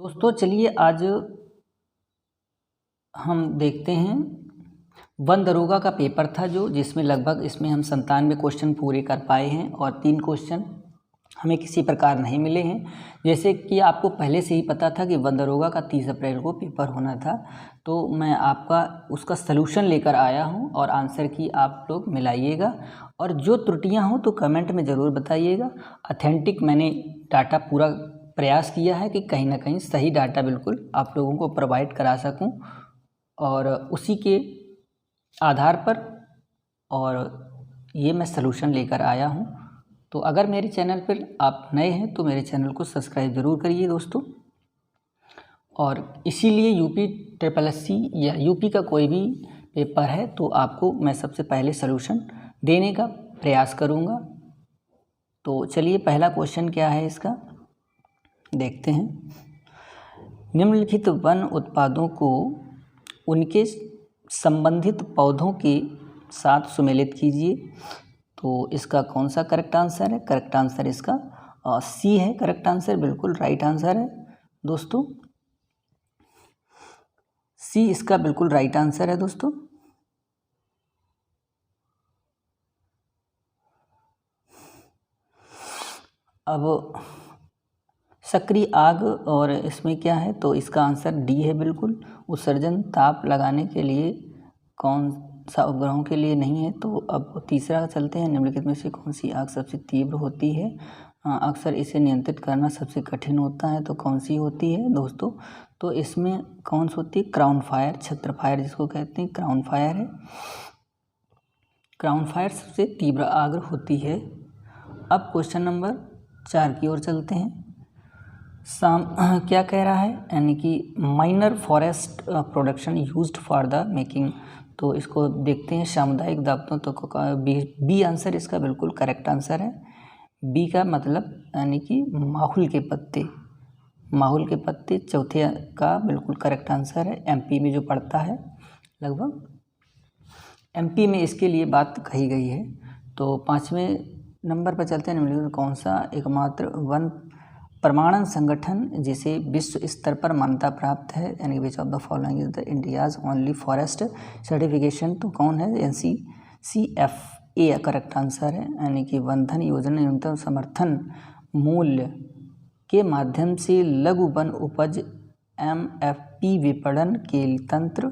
दोस्तों चलिए आज हम देखते हैं वन दरोगा का पेपर था जिसमें लगभग इसमें हम 97 क्वेश्चन पूरे कर पाए हैं और 3 क्वेश्चन हमें किसी प्रकार नहीं मिले हैं। जैसे कि आपको पहले से ही पता था कि वन दरोगा का 30 अप्रैल को पेपर होना था, तो मैं आपका उसका सलूशन लेकर आया हूं और आंसर की आप लोग मिलाइएगा और जो त्रुटियां हो तो कमेंट में ज़रूर बताइएगा। ऑथेंटिक मैंने डाटा पूरा प्रयास किया है कि कहीं ना कहीं सही डाटा बिल्कुल आप लोगों को प्रोवाइड करा सकूं और उसी के आधार पर और ये मैं सलूशन लेकर आया हूं। तो अगर मेरे चैनल पर आप नए हैं तो मेरे चैनल को सब्सक्राइब ज़रूर करिए दोस्तों। और इसीलिए यूपी SSC या यूपी का कोई भी पेपर है तो आपको मैं सबसे पहले सलूशन देने का प्रयास करूंगा। तो चलिए पहला क्वेश्चन क्या है इसका देखते हैं। निम्नलिखित वन उत्पादों को उनके संबंधित पौधों के साथ सुमेलित कीजिए। तो इसका कौन सा करेक्ट आंसर है? करेक्ट आंसर इसका सी है। करेक्ट आंसर बिल्कुल राइट आंसर है दोस्तों। सी इसका बिल्कुल राइट आंसर है दोस्तों। अब सक्रिय आग और इसमें क्या है तो इसका आंसर डी है बिल्कुल। उत्सर्जन ताप लगाने के लिए कौन सा उपग्रहों के लिए नहीं है। तो अब तीसरा चलते हैं। निम्नलिखित में से कौन सी आग सबसे तीव्र होती है? अक्सर इसे नियंत्रित करना सबसे कठिन होता है, तो कौन सी होती है दोस्तों? तो इसमें कौन सी होती है? क्राउन फायर, छत्र फायर जिसको कहते हैं, क्राउन फायर है। क्राउन फायर सबसे तीव्र आग होती है। अब क्वेश्चन नंबर 4 की ओर चलते हैं। क्या कह रहा है? यानी कि minor forest production used for the making. तो इसको देखते हैं सामुदायिक दावतों। तो बी आंसर इसका बिल्कुल करेक्ट आंसर है। बी का मतलब यानी कि माहुल के पत्ते, माहुल के पत्ते चौथे का बिल्कुल करेक्ट आंसर है। एमपी में जो पड़ता है, लगभग एमपी में इसके लिए बात कही गई है। तो 5वें नंबर पर चलते हैं। निम्नलिखित में कौन सा एकमात्र वन प्रमाणन संगठन जिसे विश्व स्तर पर मान्यता प्राप्त है? यानी which of the following is the India's only forest certification? तो कौन है? NCCFA करेक्ट आंसर है। यानी कि वन धन योजना न्यूनतम समर्थन मूल्य के माध्यम से लघु वन उपज MFP विपणन के तंत्र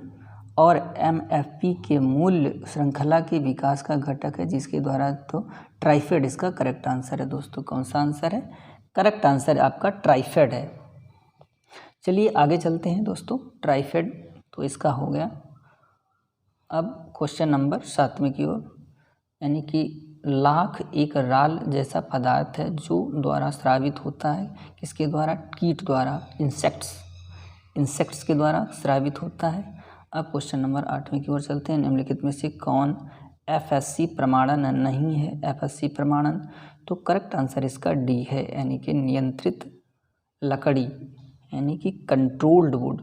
और MFP के मूल्य श्रृंखला के विकास का घटक है, जिसके द्वारा तो ट्राइफेड इसका करेक्ट आंसर है दोस्तों। कौन सा आंसर है? करेक्ट आंसर आपका ट्राइफेड है। चलिए आगे चलते हैं दोस्तों। ट्राइफेड तो इसका हो गया। अब क्वेश्चन नंबर 7वें की ओर। यानी कि लाख एक राल जैसा पदार्थ है जो द्वारा स्रावित होता है। किसके द्वारा? कीट द्वारा, इंसेक्ट्स के द्वारा स्रावित होता है। अब क्वेश्चन नंबर 8वें की ओर चलते हैं। निम्नलिखित में से कौन FSC प्रमाणन नहीं है? FSC प्रमाणन तो करेक्ट आंसर इसका डी है, यानी कि नियंत्रित लकड़ी, यानी कि कंट्रोल्ड वुड।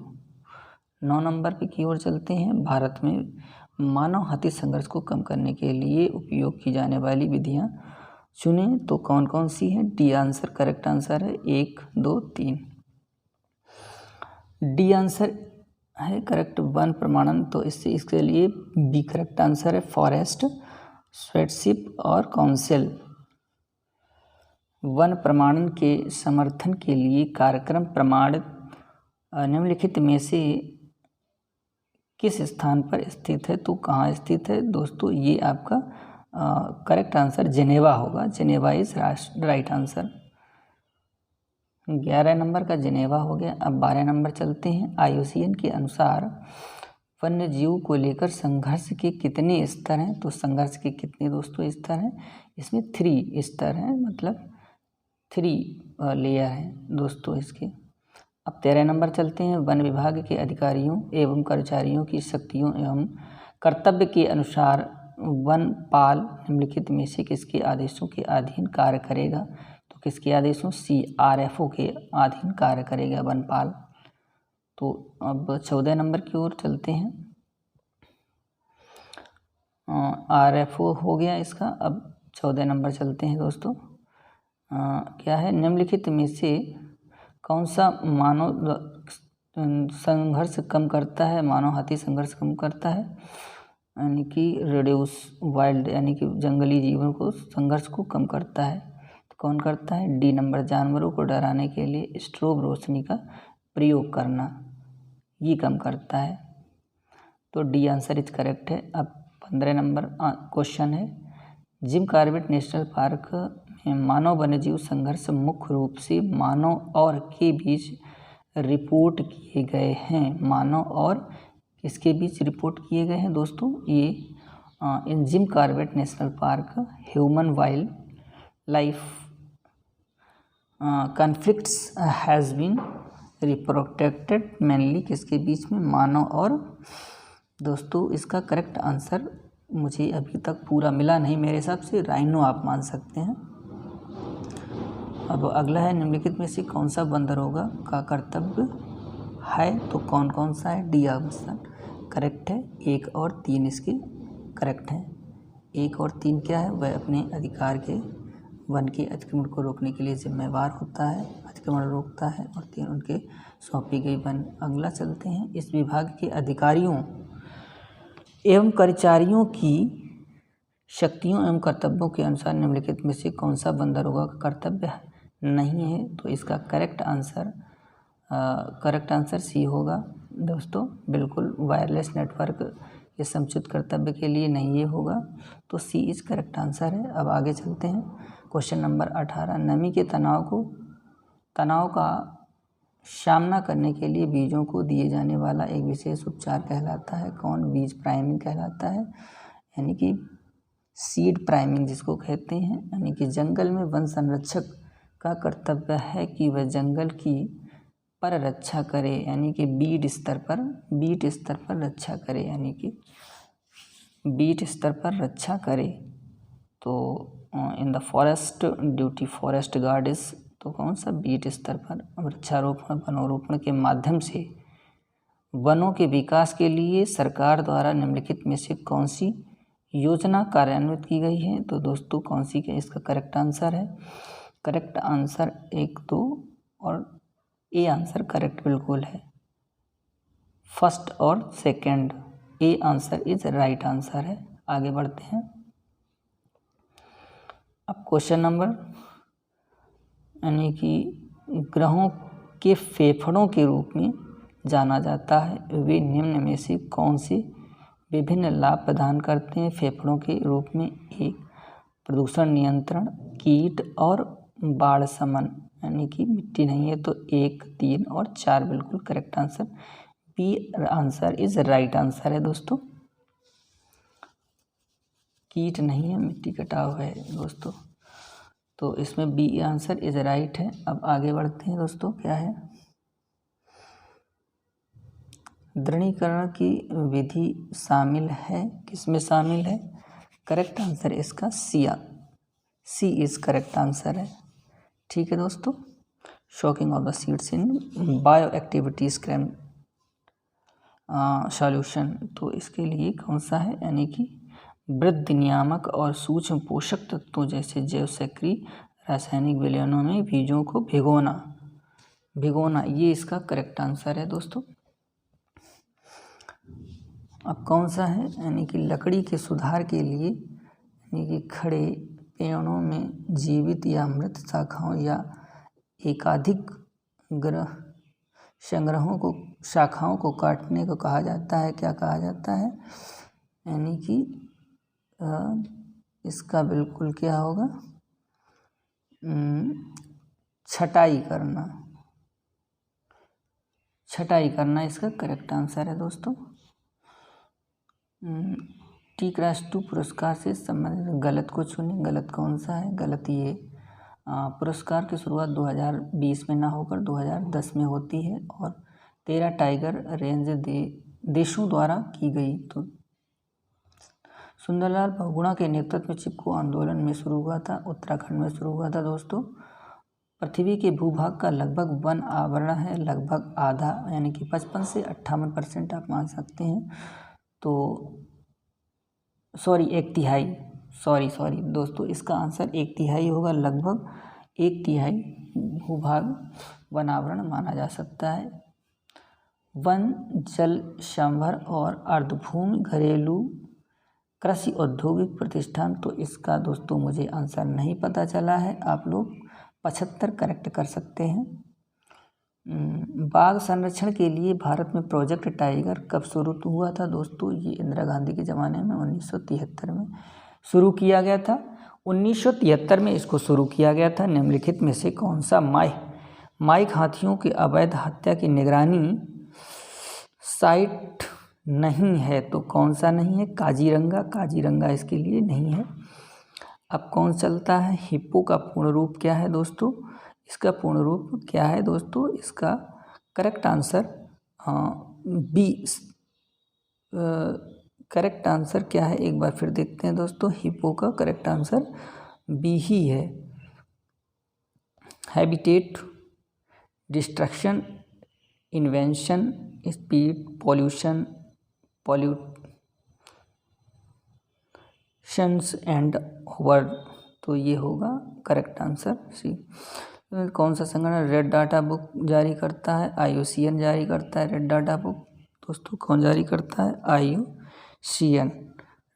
9 नंबर पे की ओर चलते हैं। भारत में मानव हाथी संघर्ष को कम करने के लिए उपयोग की जाने वाली विधियां चुने। तो कौन कौन सी हैं? डी आंसर करेक्ट आंसर है। 1, 2, 3 डी आंसर है करेक्ट। वन प्रमाणन तो इसके लिए बी करेक्ट आंसर है। फॉरेस्ट स्वेटशिप और काउंसिल वन प्रमाणन के समर्थन के लिए कार्यक्रम प्रमाणित निम्नलिखित में से किस स्थान पर स्थित है? तो कहाँ स्थित है दोस्तों? ये आपका करेक्ट आंसर जेनेवा होगा। Geneva is right answer. 11 number का जेनेवा हो गया। अब 12 नंबर चलते हैं। IUCN के अनुसार वन्य जीव को लेकर संघर्ष के कितने स्तर हैं? तो संघर्ष के कितने दोस्तों स्तर हैं? इसमें 3 स्तर हैं, मतलब 3 लेयर हैं दोस्तों इसके। अब 13 नंबर चलते हैं। वन विभाग के अधिकारियों एवं कर्मचारियों की शक्तियों एवं कर्तव्य के अनुसार वनपाल निम्नलिखित में से किसके आदेशों के अधीन कार्य करेगा? तो किसके आदेशों? CRFO के अधीन कार्य करेगा वनपाल। तो अब 14 नंबर की ओर चलते हैं। RFO हो गया इसका। अब 14 नंबर चलते हैं दोस्तों। क्या है? निम्नलिखित में से कौन सा मानव संघर्ष कम करता है, मानव हाथी संघर्ष कम करता है, यानी कि रिड्यूस वाइल्ड, यानी कि जंगली जीवन को संघर्ष को कम करता है। तो कौन करता है? डी नंबर, जानवरों को डराने के लिए स्ट्रोब रोशनी का प्रयोग करना, ये कम करता है। तो डी आंसर इज करेक्ट है। अब 15 नंबर क्वेश्चन है, जिम कॉर्बेट नेशनल पार्क में मानव वन्यजीव संघर्ष मुख्य रूप से मानव और के बीच रिपोर्ट किए गए हैं। मानव और किसके बीच रिपोर्ट किए गए हैं दोस्तों? ये in Jim Corbett national park human wildlife conflicts has been reprotected mainly किसके बीच में? मानव और। दोस्तों इसका करेक्ट आंसर मुझे अभी तक पूरा मिला नहीं, मेरे हिसाब से राइनो आप मान सकते हैं। अब अगला है, निम्नलिखित में से कौन सा बंदरोगा का कर्तव्य है? तो कौन कौन सा है? डी आंसर करेक्ट है। 1 और 3 इसके करेक्ट हैं। 1 और 3 क्या है? वह अपने अधिकार के वन के अतिक्रमण को रोकने के लिए जिम्मेवार होता है, अतिक्रमण रोकता है, और 3 उनके सौंपी गई वन। अगला चलते हैं, इस विभाग के अधिकारियों एवं कर्मचारियों की शक्तियों एवं कर्तव्यों के अनुसार निम्नलिखित में से कौन सा बंदरोगा का कर्तव्य नहीं है? तो इसका करेक्ट आंसर सी होगा दोस्तों। बिल्कुल वायरलेस नेटवर्क के समुचित कर्तव्य के लिए नहीं ये होगा, तो सी इज करेक्ट आंसर है। अब आगे चलते हैं, क्वेश्चन नंबर 18, नमी के तनाव का सामना करने के लिए बीजों को दिए जाने वाला एक विशेष उपचार कहलाता है। कौन? बीज प्राइमिंग कहलाता है, यानी कि सीड प्राइमिंग जिसको कहते हैं। यानी कि जंगल में वन संरक्षक का कर्तव्य है कि वह जंगल की पर रक्षा करे, यानी कि बीट स्तर पर रक्षा करे, यानी कि बीट स्तर पर रक्षा करे। तो in the forest duty forest guard is, तो कौन सा? बीट स्तर पर वृक्षारोपण वनोरोपण के माध्यम से वनों के विकास के लिए सरकार द्वारा निम्नलिखित में से कौन सी योजना कार्यान्वित की गई है? तो दोस्तों कौन सी के इसका करेक्ट आंसर है? करेक्ट आंसर 1, 2 और ए आंसर करेक्ट बिल्कुल है। फर्स्ट और second, A answer is right answer है। आगे बढ़ते हैं, अब क्वेश्चन नंबर, यानी कि ग्रहों के फेफड़ों के रूप में जाना जाता है, वे निम्न में से कौन से विभिन्न लाभ प्रदान करते हैं फेफड़ों के रूप में? 1 प्रदूषण नियंत्रण, कीट और बाढ़ शमन, यानी कि मिट्टी नहीं है, तो 1, 3 और 4 बिल्कुल correct answer. B answer is right answer है दोस्तों। कीट नहीं है, मिट्टी कटाव है दोस्तों, तो इसमें बी आंसर इज राइट है। अब आगे बढ़ते हैं दोस्तों, क्या है? दृढ़ीकरण की विधि शामिल है, किसमें शामिल है? करेक्ट आंसर इसका सी इज करेक्ट आंसर है। ठीक है दोस्तों, shocking of the seeds in bio activity scrum solution, तो इसके लिए कौन सा है? यानी कि वृद्धि नियामक और सूक्ष्म पोषक तत्वों जैसे जैव सक्रिय रासायनिक विलयनों में बीजों को भिगोना, ये इसका करेक्ट आंसर है दोस्तों। अब कौन सा है? यानी कि लकड़ी के सुधार के लिए, यानी कि खड़े पेड़ों में जीवित या मृत शाखाओं या एकाधिक शाखाओं को काटने को कहा जाता है। क्या कहा जाता है? यानी कि इसका बिल्कुल क्या होगा? छटाई करना इसका करेक्ट आंसर है दोस्तों। T+2 पुरस्कार से संबंधित गलत को चुनें। गलत कौन सा है? गलत ये पुरस्कार की शुरुआत 2020 में ना होकर 2010 में होती है और 13 टाइगर रेंज देशों द्वारा की गई। तो सुंदरलाल बहुगुणा के नेतृत्व में चिपको आंदोलन में शुरू हुआ था, उत्तराखंड में शुरू हुआ था दोस्तों। पृथ्वी के भूभाग का लगभग वन आवरण है, लगभग आधा, यानी कि 55 से 58% आप मान सकते हैं। तो एक तिहाई दोस्तों, इसका आंसर 1/3 होगा, लगभग 1/3 भूभाग वनावरण माना जा सकता है। वन जल संभर और अर्धभूमि घरेलू कृषि औद्योगिक प्रतिष्ठान, तो इसका दोस्तों मुझे आंसर नहीं पता चला है, आप लोग 75 करेक्ट कर सकते हैं। बाघ संरक्षण के लिए भारत में प्रोजेक्ट टाइगर कब शुरू हुआ था दोस्तों? ये इंदिरा गांधी के ज़माने में 1973 में शुरू किया गया था। 1973 में इसको शुरू किया गया था। निम्नलिखित में से कौन सा माइक हाथियों की अवैध हत्या की निगरानी साइट नहीं है? तो कौन सा नहीं है? काजीरंगा इसके लिए नहीं है। अब कौन चलता है? हिप्पो का पूर्ण रूप क्या है दोस्तों? इसका पूर्ण रूप क्या है दोस्तों? इसका correct answer B. Correct answer क्या है एक बार फिर देखते हैं दोस्तों। हिप्पो का करेक्ट आंसर बी ही है। Habitat, destruction, invention, speed, pollutions and word, तो ये होगा करेक्ट आंसर सी। कौन सा संगठन रेड डाटा बुक जारी करता है? IUCN जारी करता है रेड डाटा बुक। दोस्तों कौन जारी करता है? IUCN।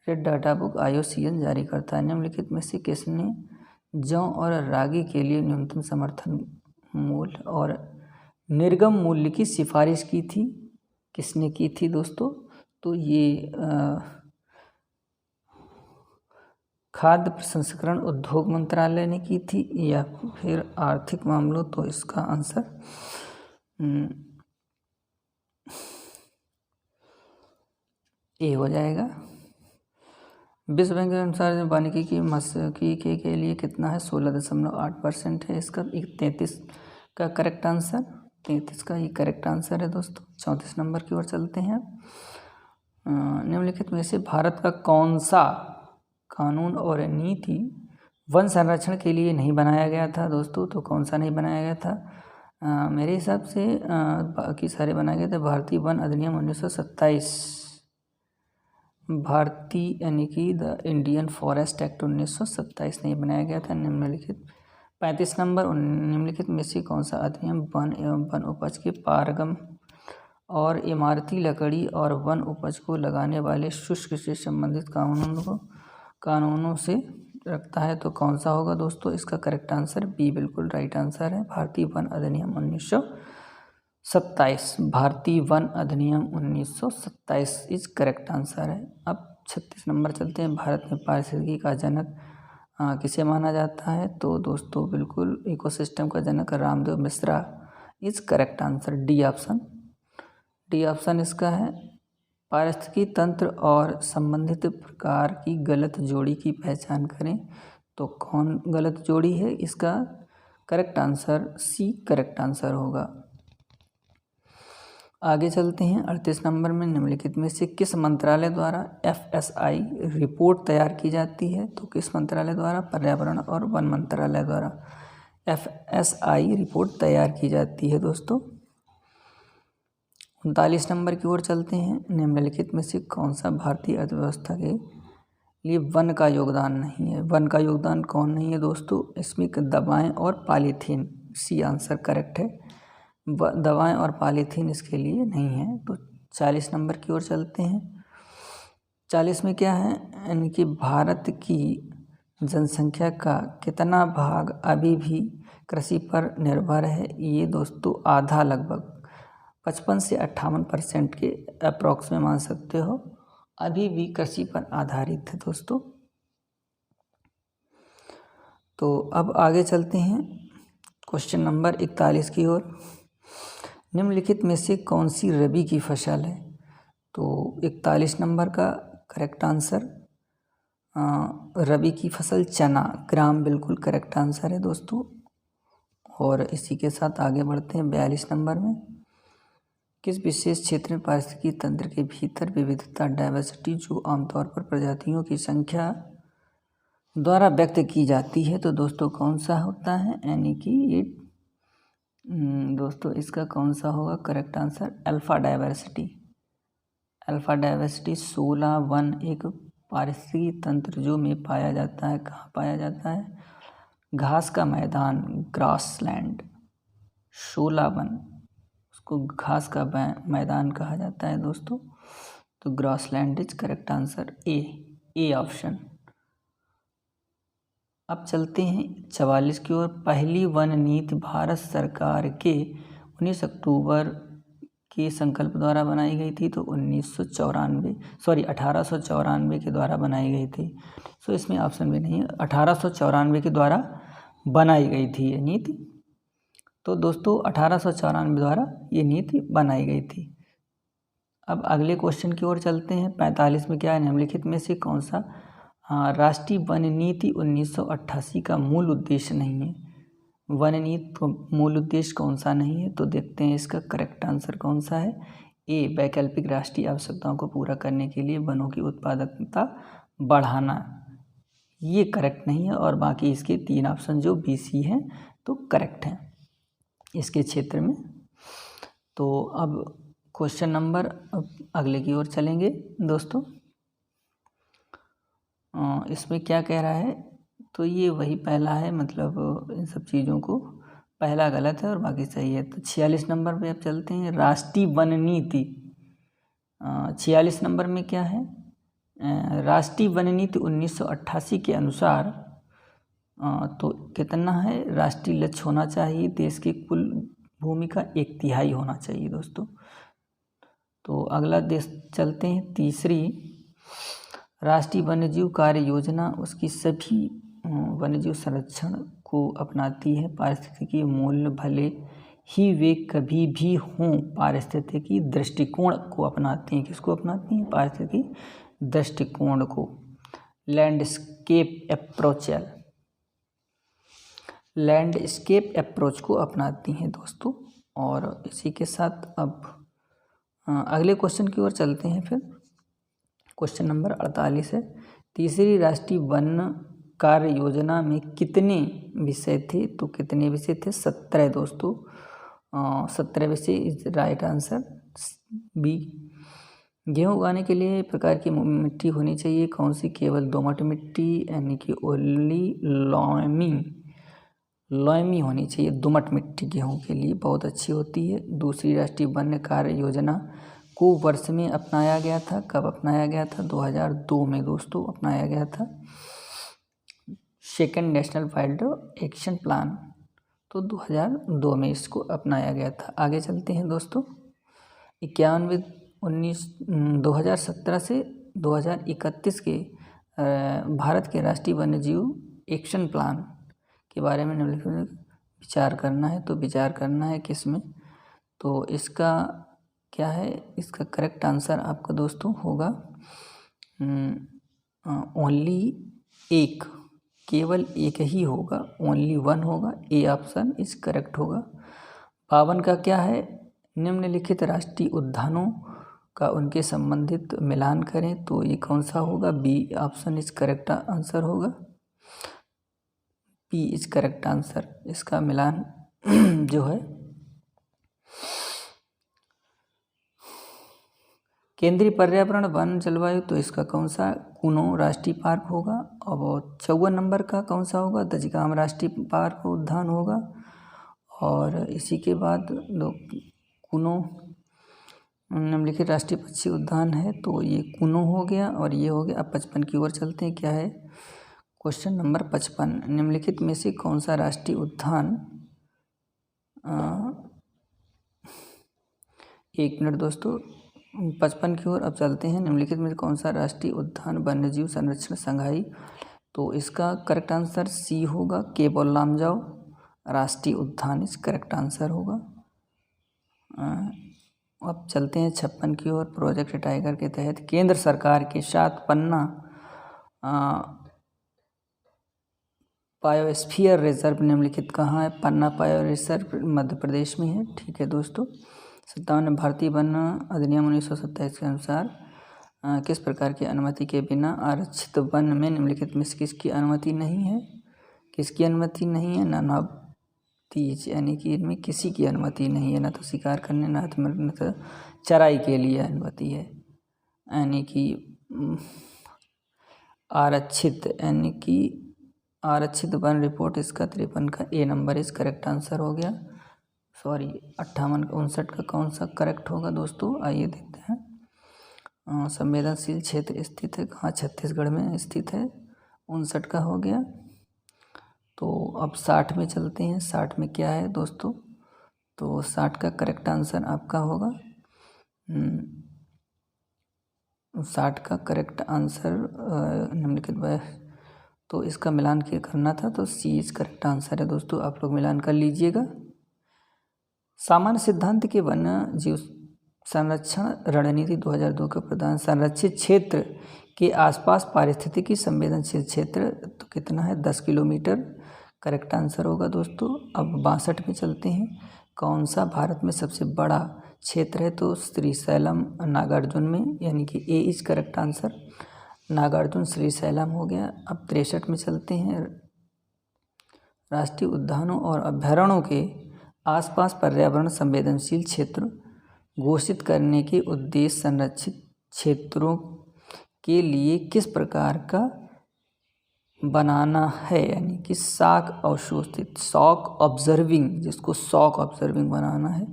Red data book IUCN जारी करता है। निम्नलिखित में से किसने जौ और रागी के लिए न्यूनतम समर्थन मूल्य और निर्गम मूल्य की सिफारिश की थी? किसने की थी दोस्तों? तो ये खाद्य प्रसंस्करण उद्योग मंत्रालय ने की थी या फिर आर्थिक मामलों, तो इसका आंसर ए हो जाएगा। विश्व बैंक के अनुसार वानिकी की मत्स्यिकी के लिए कितना है? 16.8% है इसका। 33 का करेक्ट आंसर, 33 का ही करेक्ट आंसर है दोस्तों। 34 नंबर की ओर चलते हैं। निम्नलिखित में से भारत का कौन सा कानून और नीति वन संरक्षण के लिए नहीं बनाया गया था दोस्तों? तो कौन सा नहीं बनाया गया था? मेरे हिसाब से बाकी सारे बनाए गए थे। भारतीय वन अधिनियम 1927, भारतीय यानी कि द इंडियन फॉरेस्ट एक्ट 1927 नहीं बनाया गया था। निम्नलिखित 35 नंबर, निम्नलिखित में से कौन सा अधिनियम वन एवं वन उपज के पारगम और इमारती लकड़ी और वन उपज को लगाने वाले शुष्क से संबंधित कानूनों से रखता है? तो कौन सा होगा दोस्तों? इसका करेक्ट आंसर बी बिल्कुल राइट आंसर है। भारतीय वन अधिनियम 1927, भारतीय वन अधिनियम 1927 इज करेक्ट आंसर है। अब 36 नंबर चलते हैं। भारत में पारिस्थितिकी का जनक किसे माना जाता है? तो दोस्तों बिल्कुल इकोसिस्टम का जनक Ramdev Mishra is correct answer. D option इसका है। पारिस्थितिकी तंत्र और संबंधित प्रकार की गलत जोड़ी की पहचान करें, तो कौन गलत जोड़ी है? इसका correct answer C correct answer होगा। आगे चलते हैं। 38 नंबर में निम्नलिखित में से किस मंत्रालय द्वारा FSI रिपोर्ट तैयार की जाती है? तो किस मंत्रालय द्वारा? पर्यावरण और वन मंत्रालय द्वारा FSI रिपोर्ट तैयार की जाती है दोस्तों। 39 नंबर की ओर चलते हैं। निम्नलिखित में से कौन सा भारतीय अर्थव्यवस्था के लिए वन का योगदान नहीं है? वन का योगदान कौन नहीं है दोस्तों? इसमें दवाएं और पॉलीथीन, सी आंसर करेक्ट है। दवाएं और पॉलीथीन इसके लिए नहीं है। तो 40 नंबर की ओर चलते हैं। 40 में क्या है? यानी कि भारत की जनसंख्या का कितना भाग अभी भी कृषि पर निर्भर है? ये दोस्तों आधा, लगभग 55 से 58% के अप्रॉक्स में मान सकते हो, अभी भी कृषि पर आधारित है दोस्तों। तो अब आगे चलते हैं क्वेश्चन नंबर 41 की ओर। निम्नलिखित में से कौन सी रबी की फसल है? तो 41 नंबर का करेक्ट आंसर रबी की फसल चना, ग्राम बिल्कुल करेक्ट आंसर है दोस्तों। और इसी के साथ आगे बढ़ते हैं 42 नंबर में। किस विशेष क्षेत्र में पारिस्थितिकी तंत्र के भीतर विविधता, डाइवर्सिटी, जो आमतौर पर प्रजातियों की संख्या द्वारा व्यक्त की जाती है, तो दोस्तों कौन सा होता है? यानी कि ये दोस्तों इसका कौन सा होगा correct answer? Alpha diversity. 16 one एक पारिस्थितिकी तंत्र जो में पाया जाता है। कहाँ पाया जाता है? घास का मैदान, ग्रासलैंड। शोला वन, उसको घास का मैदान कहा जाता है दोस्तों। तो grassland is correct answer A option. अब चलते हैं 44 की ओर। पहली वन नीति भारत सरकार के 19 अक्टूबर के संकल्प द्वारा बनाई गई थी। तो 1894 के द्वारा बनाई गई थी। सो इसमें ऑप्शन भी नहीं है, 1894 के द्वारा बनाई गई थी ये नीति। तो दोस्तों 1894 द्वारा ये नीति बनाई गई थी। अब अगले क्वेश्चन की ओर चलते हैं। 45 में क्या है, निम्नलिखित में से कौन सा राष्ट्रीय वन नीति 1988 का मूल उद्देश्य नहीं है। वन नीति का मूल उद्देश्य कौन सा नहीं है, तो देखते हैं इसका करेक्ट आंसर कौन सा है। ए, वैकल्पिक राष्ट्रीय आवश्यकताओं को पूरा करने के लिए वनों की उत्पादकता बढ़ाना, ये करेक्ट नहीं है। और बाकी इसके 3 ऑप्शन जो बी सी हैं तो करेक्ट हैं इसके क्षेत्र में। तो अब क्वेश्चन नंबर अगले की ओर चलेंगे दोस्तों। इसमें क्या कह रहा है, तो ये वही पहला है, मतलब इन सब चीज़ों को पहला गलत है और बाकी सही है। तो 46 नंबर पे अब चलते हैं। राष्ट्रीय वन नीति 46 नंबर में क्या है, राष्ट्रीय वन नीति 1988 के अनुसार तो कितना है राष्ट्रीय लक्ष्य होना चाहिए, देश की कुल भूमि का 1/3 होना चाहिए दोस्तों। तो अगला देश चलते हैं, तीसरी राष्ट्रीय वन्यजीव कार्य योजना उसकी सभी वन्यजीव संरक्षण को अपनाती है। पारिस्थितिकी मूल्य भले ही वे कभी भी हों, पारिस्थितिकी दृष्टिकोण को अपनाती हैं। किसको अपनाती हैं, पारिस्थितिकी दृष्टिकोण को। लैंडस्केप अप्रोच को अपनाती हैं दोस्तों। और इसी के साथ अब अगले क्वेश्चन की ओर चलते हैं। फिर क्वेश्चन नंबर 48 है। तीसरी राष्ट्रीय वन कार्य योजना में कितने विषय थे, तो कितने विषय थे, 17 दोस्तों। 17 विषय इज राइट आंसर बी। गेहूँ उगाने के लिए प्रकार की मिट्टी होनी चाहिए, कौन सी, केवल दोमट मिट्टी यानी कि ओनली लॉयमी होनी चाहिए। दोमट मिट्टी गेहूँ के लिए बहुत अच्छी होती है। दूसरी राष्ट्रीय वन कार्य योजना को वर्ष में अपनाया गया था, कब अपनाया गया था, 2002 में दोस्तों अपनाया गया था। Second national wild action plan, तो 2002 में इसको अपनाया गया था। आगे चलते हैं दोस्तों। 2017 से 2031 के भारत के राष्ट्रीय वन्यजीव एक्शन प्लान के बारे में निम्नलिखित विचार करना है। तो विचार करना है किस में, तो इसका क्या है, इसका करेक्ट आंसर आपका दोस्तों होगा ओनली एक, केवल एक ही होगा, ओनली वन होगा। ए ऑप्शन इस करेक्ट होगा। 52 का क्या है, निम्नलिखित राष्ट्रीय उद्यानों का उनके संबंधित मिलान करें, तो ये कौन सा होगा, बी ऑप्शन इस करेक्ट आंसर होगा। बी इज करेक्ट आंसर, इसका मिलान जो है केंद्रीय पर्यावरण वन जलवायु, तो इसका कौन सा, कुनो राष्ट्रीय पार्क होगा। और 54 नंबर का कौन सा होगा, दजगाम राष्ट्रीय पार्क उद्यान होगा। और इसी के बाद कुनो निम्नलिखित राष्ट्रीय पक्षी उद्यान है, तो ये कुनो हो गया और ये हो गया। अब 55 की ओर चलते हैं। क्या है, क्वेश्चन नंबर 55, निम्नलिखित में से कौन सा राष्ट्रीय उद्यान, एक मिनट दोस्तों, 55 की ओर अब चलते हैं। निम्नलिखित में कौन सा राष्ट्रीय उद्यान वन्यजीव संरक्षण संघाई, तो इसका करेक्ट आंसर सी होगा, केबुल लामजाओ राष्ट्रीय उद्यान इस करेक्ट आंसर होगा। अब चलते हैं 56 की ओर। प्रोजेक्ट टाइगर के तहत केंद्र सरकार के साथ पन्ना बायोस्फीयर रिजर्व निम्नलिखित कहाँ है, पन्ना बायो रिजर्व मध्य प्रदेश में है। ठीक है दोस्तों। 57 भारतीय वन अधिनियम 1927 के अनुसार किस प्रकार की अनुमति के बिना आरक्षित वन में निम्नलिखित में से किसकी अनुमति नहीं है, किसकी अनुमति नहीं है, नन ऑफ दीज, यानी कि इनमें किसी की अनुमति नहीं है, ना तो शिकार करने, ना तो चराई के लिए अनुमति है। यानी कि आरक्षित, यानी कि आरक्षित वन रिपोर्ट इसका 53 का ए नंबर इस करेक्ट आंसर हो गया। सॉरी 58 का कौन सा करेक्ट होगा दोस्तों, आइए देखते हैं। संवेदनशील क्षेत्र स्थित है कहाँ, छत्तीसगढ़ में स्थित है, 59 का हो गया। तो अब 60 में चलते हैं, 60 में क्या है दोस्तों, तो 60 का करेक्ट आंसर आपका होगा 60 का करेक्ट आंसर निम्नलिखित वह, तो इसका मिलान क्या करना था, तो सी इज करेक्ट आंसर है दोस्तों, आप लोग मिलान कर लीजिएगा। सामान्य सिद्धांत के वन्य जीव संरक्षण रणनीति 2002 का प्रदान संरक्षित क्षेत्र के आसपास पारिस्थितिकी संवेदनशील क्षेत्र तो कितना है, 10 किलोमीटर करेक्ट आंसर होगा दोस्तों। अब 62 में चलते हैं, कौन सा भारत में सबसे बड़ा क्षेत्र है, तो श्रीशैलम नागार्जुन में, यानी कि A is correct answer, Nagarjun Srisailam हो गया। अब 63 में चलते हैं, राष्ट्रीय उद्यानों और अभयारण्यों के आसपास पर्यावरण संवेदनशील क्षेत्र घोषित करने के उद्देश्य संरक्षित क्षेत्रों के लिए किस प्रकार का बनाना है, यानी कि सॉक अवशोषित, सॉक ऑब्जर्विंग, जिसको सॉक ऑब्जर्विंग बनाना है,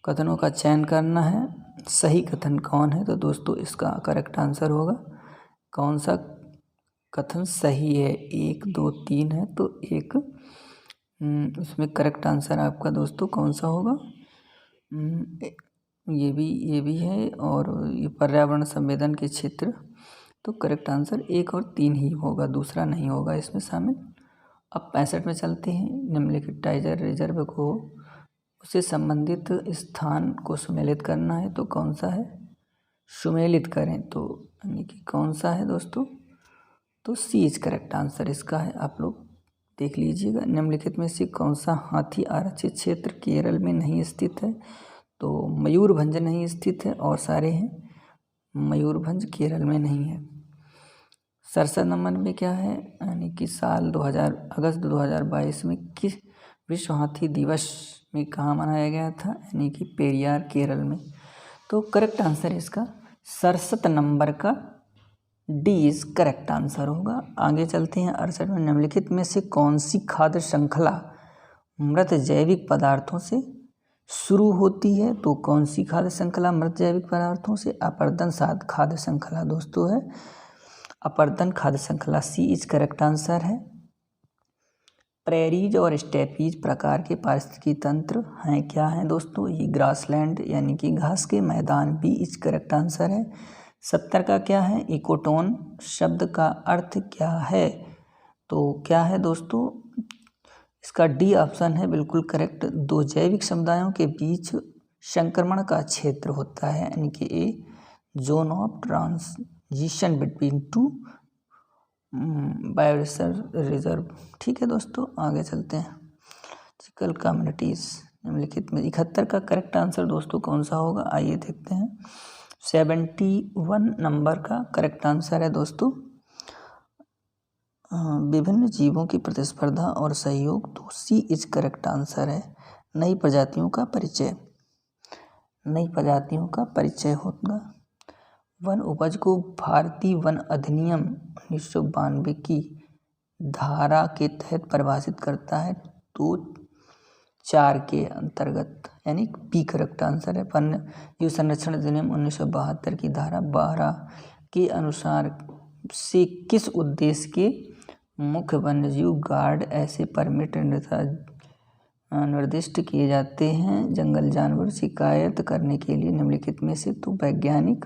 कथनों का चयन करना है, सही कथन कौन है, तो दोस्तों इसका करेक्ट आंसर होगा, कौन सा कथन सही है, 1 2 3 है, तो एक इसमें करेक्ट आंसर आपका दोस्तों कौन सा होगा, ये भी है, और ये पर्यावरण संवेदन के क्षेत्र, तो करेक्ट आंसर 1 और 3 ही होगा, दूसरा नहीं होगा इसमें शामिल। अब 65 में चलते हैं, निम्नलिखित टाइगर रिजर्व को उससे संबंधित स्थान को सुमेलित करना है, तो कौन सा है, सुमेलित करें, तो यानी कि कौन सा है दोस्तों, तो सी इज करेक्ट आंसर इसका है, आप लोग देख लीजिएगा। निम्नलिखित में से कौन सा हाथी आरक्षित क्षेत्र केरल में नहीं स्थित है, तो मयूरभंज नहीं स्थित है और सारे हैं, मयूरभंज केरल में नहीं है। 67 नंबर में क्या है, यानी कि अगस्त 2022 में किस विश्व हाथी दिवस में कहाँ मनाया गया था, यानी कि पेरियार केरल में, तो करेक्ट आंसर इसका 67 नंबर का डी इज करेक्ट आंसर होगा। आगे चलते हैं 68 में, निम्नलिखित में से कौन सी खाद्य श्रृंखला मृत जैविक पदार्थों से शुरू होती है, तो कौन सी खाद्य श्रृंखला मृत जैविक पदार्थों से, अपर्दन साध खाद्य श्रृंखला दोस्तों है, अपर्दन खाद्य श्रृंखला, सी इज करेक्ट आंसर है। प्रेरीज और स्टेपीज प्रकार के पारिस्थितिकी तंत्र हैं, क्या हैं दोस्तों, ये ग्रासलैंड यानी कि घास के मैदान, बी इज करेक्ट आंसर है। 70 का क्या है, इकोटोन शब्द का अर्थ क्या है, तो क्या है दोस्तों, इसका डी ऑप्शन है बिल्कुल करेक्ट, दो जैविक समुदायों के बीच संक्रमण का क्षेत्र होता है, यानी कि a zone of transition between two biosphere reserve. ठीक है दोस्तों, आगे चलते हैं, फिजिकल कम्युनिटीज़, निम्नलिखित में 71 का करेक्ट आंसर दोस्तों कौन सा होगा, आइए देखते हैं। 71 नंबर का करेक्ट आंसर है दोस्तों, विभिन्न जीवों की प्रतिस्पर्धा और सहयोग, तो सी इज करेक्ट आंसर है। नई प्रजातियों का परिचय, नई प्रजातियों का परिचय होगा। वन उपज को भारतीय वन अधिनियम 1992 की धारा के तहत परिभाषित करता है, तो 4 के अंतर्गत, यानी बी करेक्ट आंसर है। वन्य जीव संरक्षण अधिनियम 1972 की धारा 12 के अनुसार से किस उद्देश्य के मुख्य वन्यजीव गार्ड ऐसे परमिट निर्दिष्ट किए जाते हैं, जंगल जानवर शिकायत करने के लिए, निम्नलिखित में से, तो वैज्ञानिक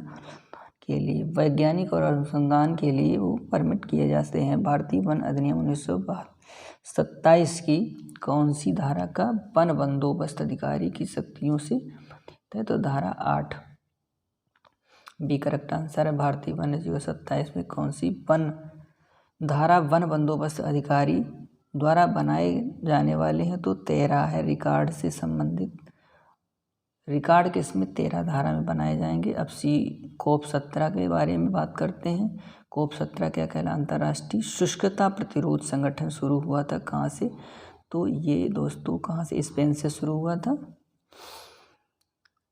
के लिए, वैज्ञानिक और अनुसंधान के लिए वो परमिट किए जाते हैं। भारतीय वन अधिनियम 1927 की कौन सी धारा का वन बंदोबस्त अधिकारी की शक्तियों से है, तो धारा 8 बी करेक्ट आंसर है। भारतीय वन 27 में कौन सी वन धारा वन बंदोबस्त अधिकारी द्वारा बनाए जाने वाले हैं, तो 13 है, रिकॉर्ड से संबंधित, रिकॉर्ड किसमें 13 धारा में बनाए जाएंगे। अब सी कोप 17 के बारे में बात करते हैं। कोप 17 क्या कहलाता, अंतर्राष्ट्रीय शुष्कता प्रतिरोध संगठन शुरू हुआ था कहाँ से, तो ये दोस्तों कहाँ से, स्पेन से शुरू हुआ था।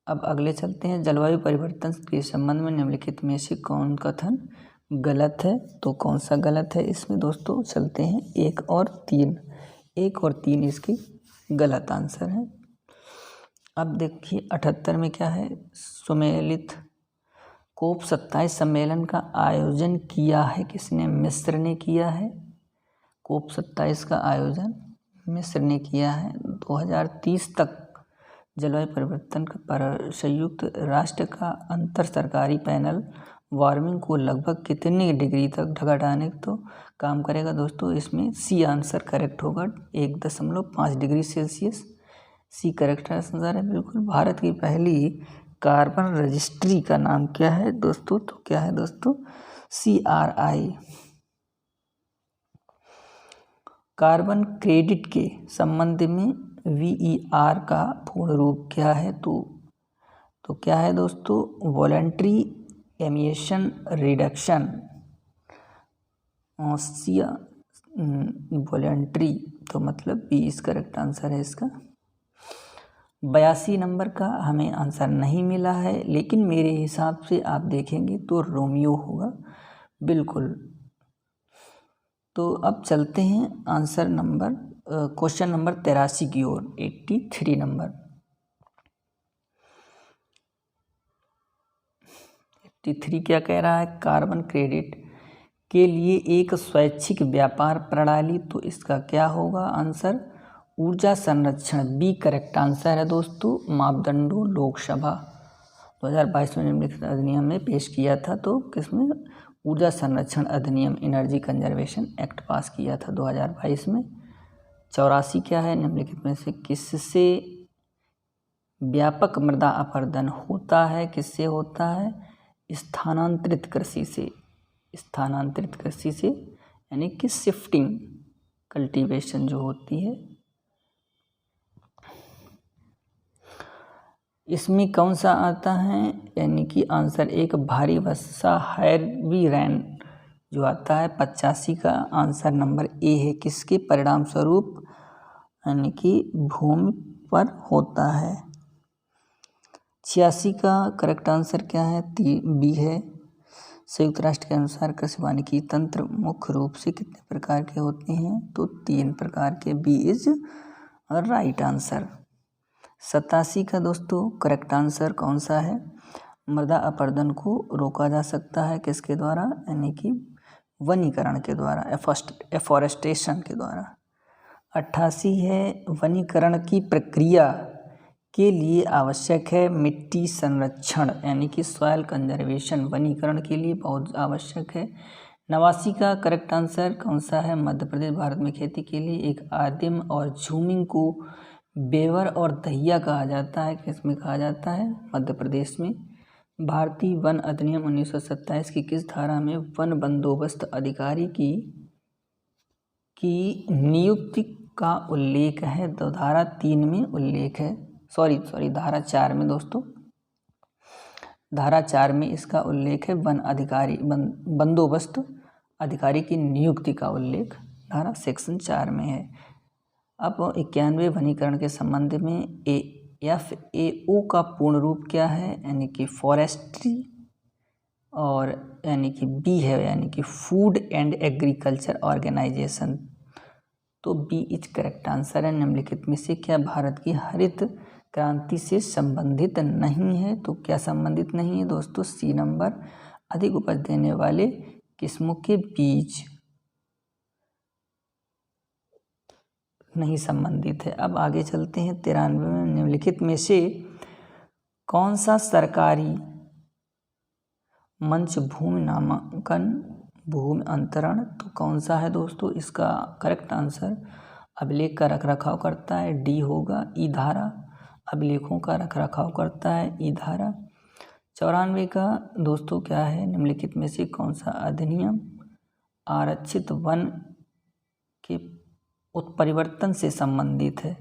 अब अगले चलते हैं, जलवायु परिवर्तन के संबंध में निम्नलिखित में से कौन कथन गलत है, तो कौन सा गलत है इसमें दोस्तों, चलते हैं 1 और 3, 1 और 3 इसकी गलत आंसर है। अब देखिए 78 में क्या है, सुमेलित कोप 27 सम्मेलन का आयोजन किया है किसने, मिस्र ने किया है। कोप 27 का आयोजन मिस्र ने किया है। 2030 तक जलवायु परिवर्तन पर संयुक्त राष्ट्र का अंतर सरकारी पैनल वार्मिंग को लगभग कितनी डिग्री तक घटाने तो काम करेगा दोस्तों। इसमें सी आंसर करेक्ट होगा, 1.5 degree Celsius. C correct answer है बिल्कुल। भारत की पहली कार्बन रजिस्ट्री का नाम क्या है दोस्तों, तो क्या है दोस्तों, CRI। कार्बन क्रेडिट के संबंध में VER का पूर्ण रूप क्या है, तो क्या है दोस्तों, वॉलंटरी एमिशन रिडक्शन। वॉलंटरी तो मतलब बी इस करेक्ट आंसर है इसका। 82 नंबर का हमें आंसर नहीं मिला है, लेकिन मेरे हिसाब से आप देखेंगे तो रोमियो होगा बिल्कुल। तो अब चलते हैं आंसर नंबर क्वेश्चन नंबर 83 की ओर, 83 नंबर। 83 क्या कह रहा है, कार्बन क्रेडिट के लिए एक स्वैच्छिक व्यापार प्रणाली, तो इसका क्या होगा आंसर, ऊर्जा संरक्षण। बी करेक्ट आंसर है दोस्तों। मापदंडों लोकसभा 2022 में निम्नलिखित अधिनियम में पेश किया था, तो किसमें, ऊर्जा संरक्षण अधिनियम, एनर्जी कंजर्वेशन एक्ट पास किया था 2022 में। 84 क्या है, निम्नलिखित में से किससे व्यापक मृदा अपरदन होता है, किससे होता है, स्थानांतरित कृषि से। स्थानांतरित कृषि से यानी कि शिफ्टिंग कल्टीवेशन जो होती है। इसमें कौन सा आता है, यानी कि आंसर एक भारी वर्षा हैवी रेन जो आता है। 85 का आंसर नंबर ए है, किसके परिणाम स्वरूप, यानी कि भूमि पर होता है। 86 का करेक्ट आंसर क्या है, बी है। संयुक्त राष्ट्र के अनुसार कृषि वानिकी तंत्र मुख्य रूप से कितने प्रकार के होते हैं, तो 3 प्रकार के। B is right answer. 87 का दोस्तों करेक्ट आंसर कौन सा है, मृदा अपरदन को रोका जा सकता है किसके द्वारा, यानी कि वनीकरण के द्वारा, एफॉरेस्टेशन के द्वारा। 88 है, वनीकरण की प्रक्रिया के लिए आवश्यक है मिट्टी संरक्षण, यानी कि सॉइल कंजर्वेशन वनीकरण के लिए बहुत आवश्यक है। 89 का करेक्ट आंसर कौन सा है, मध्य प्रदेश भारत में खेती के लिए एक आदिम और झूमिंग को बेवर और दहिया कहा जाता है, किसमें कहा जाता है, मध्य प्रदेश में। भारतीय वन अधिनियम 1927 की किस धारा में वन बंदोबस्त अधिकारी की नियुक्ति का उल्लेख है, तो धारा 3 में उल्लेख है, सॉरी धारा 4 में दोस्तों, धारा 4 में इसका उल्लेख है। वन अधिकारी बंदोबस्त अधिकारी की नियुक्ति का उल्लेख धारा सेक्शन 4 में है। अब 91 वनीकरण के संबंध में FAO का पूर्ण रूप क्या है, यानी कि फॉरेस्ट्री, और यानी कि बी है, यानी कि फूड एंड एग्रीकल्चर ऑर्गेनाइजेशन, तो बी इज करेक्ट आंसर है। निम्नलिखित में से क्या भारत की हरित क्रांति से संबंधित नहीं है, तो क्या संबंधित नहीं है दोस्तों, सी नंबर, अधिक उपज देने वाले किस्मों के बीज नहीं संबंधित है। अब आगे चलते हैं 93 में, निम्नलिखित में से कौन सा सरकारी मंच भूमि नामांकन भूमि अंतरण, तो कौन सा है दोस्तों, इसका करेक्ट आंसर अभिलेख का रखरखाव करता है, डी होगा। ई धारा अभिलेखों का रखरखाव करता है, ई धारा। 94 का दोस्तों क्या है, निम्नलिखित में से कौन सा अधिनियम आरक्षित वन के उत्परिवर्तन से संबंधित है,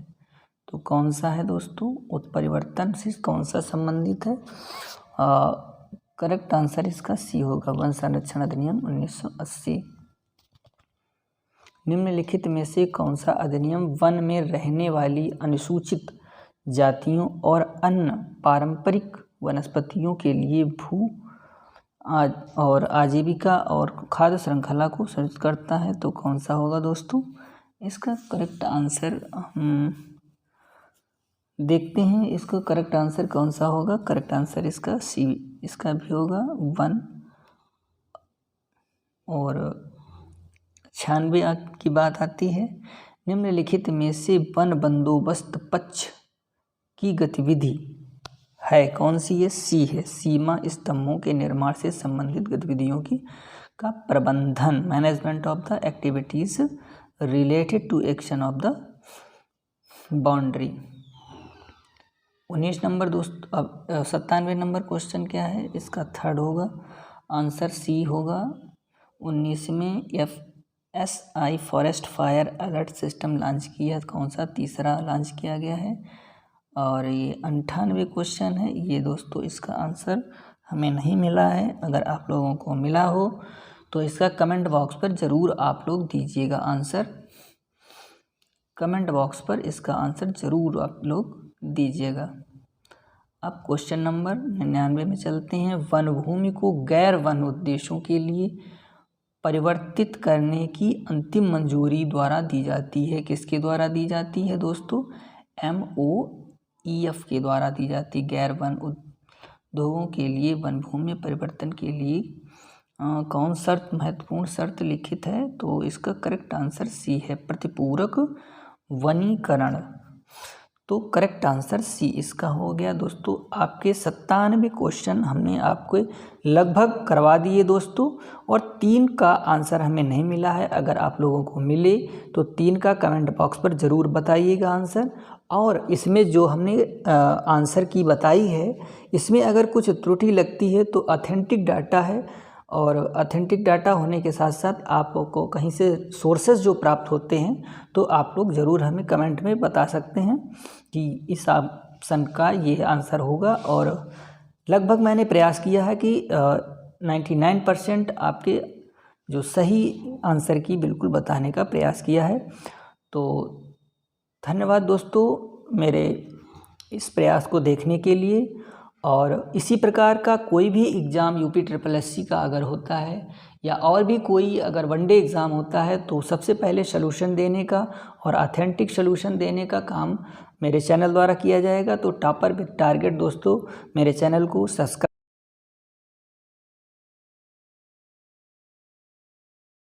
तो कौन सा है दोस्तों, उत्परिवर्तन से कौन सा संबंधित है, करेक्ट आंसर इसका सी होगा, वन संरक्षण अधिनियम 1980। निम्नलिखित में से कौन सा अधिनियम वन में रहने वाली अनुसूचित जातियों और अन्य पारंपरिक वनस्पतियों के लिए भू और आजीविका और खाद्य श्रृंखला को सुनिश्चित करता है, तो कौन सा होगा दोस्तों, इसका करेक्ट आंसर देखते हैं इसको करेक्ट आंसर कौन सा होगा। करेक्ट आंसर इसका सी, इसका भी होगा 1 और 96 अंक की बात आती है। निम्नलिखित में से वन बंदोबस्त पक्ष की गतिविधि है कौन सी है। सी है सीमा स्तंभों के निर्माण से संबंधित गतिविधियों की का प्रबंधन, management of the activities related to action of the boundary. 19 number दोस्त, अब 97 नंबर क्वेश्चन क्या है, इसका थर्ड होगा आंसर सी होगा। 19 में FSI forest fire alert system launch किया, कौन सा, तीसरा लॉन्च किया गया है। और ये 98 क्वेश्चन है ये दोस्तों, इसका आंसर हमें नहीं मिला है। अगर आप लोगों को मिला हो तो इसका कमेंट बॉक्स पर ज़रूर आप लोग दीजिएगा आंसर। कमेंट बॉक्स पर इसका आंसर ज़रूर आप लोग दीजिएगा। अब क्वेश्चन नंबर 99 में चलते हैं। वन भूमि को गैर वन उद्देश्यों के लिए परिवर्तित करने की अंतिम मंजूरी द्वारा दी जाती है। किसके द्वारा दी जाती है दोस्तों, MOEF के द्वारा दी जाती। गैर वन उद्योगों के लिए वन भूमि परिवर्तन के लिए कौन शर्त, महत्वपूर्ण शर्त लिखित है, तो इसका करेक्ट आंसर सी है, प्रतिपूरक वनीकरण। तो करेक्ट आंसर सी इसका हो गया दोस्तों। आपके 97 क्वेश्चन हमने आपको लगभग करवा दिए दोस्तों, और 3 का आंसर हमें नहीं मिला है। अगर आप लोगों को मिले तो 3 का कमेंट बॉक्स पर ज़रूर बताइएगा आंसर। और इसमें जो हमने आंसर की बताई है, इसमें अगर कुछ त्रुटि लगती है तो ऑथेंटिक डाटा है, और ऑथेंटिक डाटा होने के साथ साथ आपको कहीं से सोर्सेज जो प्राप्त होते हैं तो आप लोग ज़रूर हमें कमेंट में बता सकते हैं कि इस ऑप्शन का ये आंसर होगा। और लगभग मैंने प्रयास किया है कि 99% आपके जो सही आंसर की बिल्कुल बताने का प्रयास किया है। तो धन्यवाद दोस्तों मेरे इस प्रयास को देखने के लिए। और इसी प्रकार का कोई भी एग्ज़ाम UPSSC का अगर होता है, या और भी कोई अगर वनडे एग्ज़ाम होता है, तो सबसे पहले सलूशन देने का और ऑथेंटिक सलूशन देने का काम मेरे चैनल द्वारा किया जाएगा। तो टॉपर विद टारगेट दोस्तों, मेरे चैनल को सब्सक्राइब